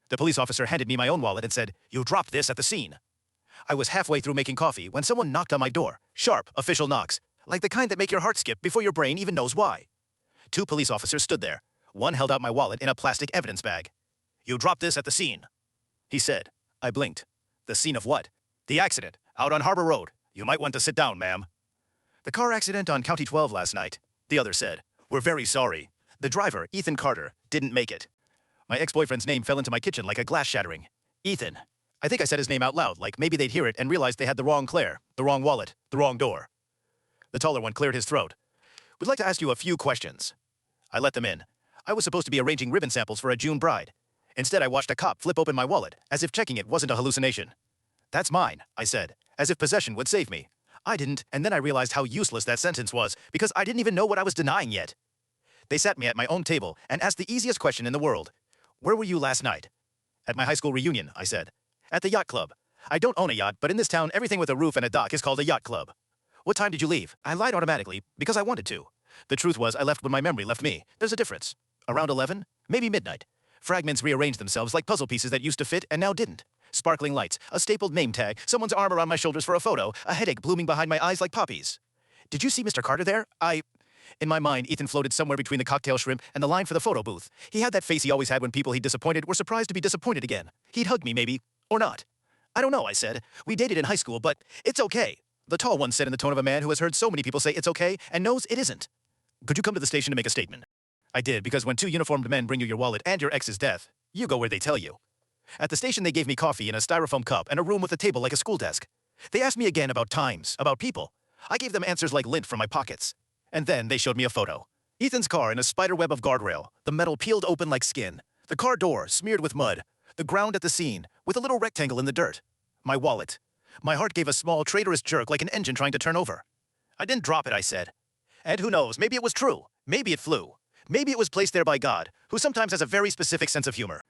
The police officer handed me my own wallet and said, "You dropped this at the scene." I was halfway through making coffee when someone knocked on my door. Sharp, official knocks, like the kind that make your heart skip before your brain even knows why. Two police officers stood there. One held out my wallet in a plastic evidence bag. "You dropped this at the scene," he said. I blinked. "The scene of what?" "The accident, out on Harbor Road. You might want to sit down, ma'am." "The car accident on County 12 last night," the other said. "We're very sorry. The driver, Ethan Carter, didn't make it." My ex-boyfriend's name fell into my kitchen like a glass shattering. Ethan. I think I said his name out loud, like maybe they'd hear it and realize they had the wrong Claire, the wrong wallet, the wrong door. The taller one cleared his throat. "We'd like to ask you a few questions." I let them in. I was supposed to be arranging ribbon samples for a June bride. Instead, I watched a cop flip open my wallet, as if checking it wasn't a hallucination. "That's mine," I said, as if possession would save me. I didn't, and then I realized how useless that sentence was, because I didn't even know what I was denying yet. They sat me at my own table and asked the easiest question in the world. "Where were you last night?" "At my high school reunion," I said. "At the yacht club. I don't own a yacht, but in this town, everything with a roof and a dock is called a yacht club." "What time did you leave?" I lied automatically, because I wanted to. The truth was I left when my memory left me. There's a difference. Around 11? Maybe midnight. Fragments rearranged themselves like puzzle pieces that used to fit and now didn't. Sparkling lights, a stapled name tag, someone's arm around my shoulders for a photo, a headache blooming behind my eyes like poppies. "Did you see Mr. Carter there?" In my mind, Ethan floated somewhere between the cocktail shrimp and the line for the photo booth. He had that face he always had when people he'd disappointed were surprised to be disappointed again. He'd hug me, maybe. Or not. "I don't know," I said. "We dated in high school, but it's okay." The tall one said in the tone of a man who has heard so many people say it's okay and knows it isn't. "Could you come to the station to make a statement?" I did, because when two uniformed men bring you your wallet and your ex's death, you go where they tell you. At the station, they gave me coffee in a styrofoam cup and a room with a table like a school desk. They asked me again about times, about people. I gave them answers like lint from my pockets. And then they showed me a photo. Ethan's car in a spider web of guardrail, the metal peeled open like skin, the car door smeared with mud, the ground at the scene with a little rectangle in the dirt. My wallet. My heart gave a small, traitorous jerk like an engine trying to turn over. "I didn't drop it," I said. And who knows, maybe it was true. Maybe it flew. Maybe it was placed there by God, who sometimes has a very specific sense of humor.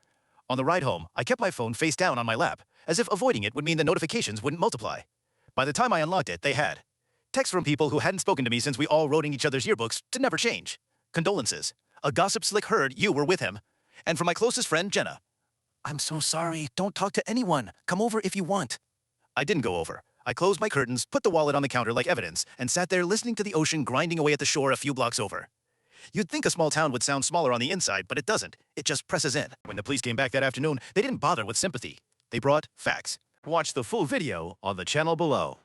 On the ride home, I kept my phone face down on my lap, as if avoiding it would mean the notifications wouldn't multiply. By the time I unlocked it, they had. Texts from people who hadn't spoken to me since we all wrote in each other's yearbooks to never change. Condolences. A gossip slick heard you were with him. And from my closest friend, Jenna. "I'm so sorry. Don't talk to anyone. Come over if you want." I didn't go over. I closed my curtains, put the wallet on the counter like evidence, and sat there listening to the ocean grinding away at the shore a few blocks over. You'd think a small town would sound smaller on the inside, but it doesn't. It just presses in. When the police came back that afternoon, they didn't bother with sympathy. They brought facts. Watch the full video on the channel below.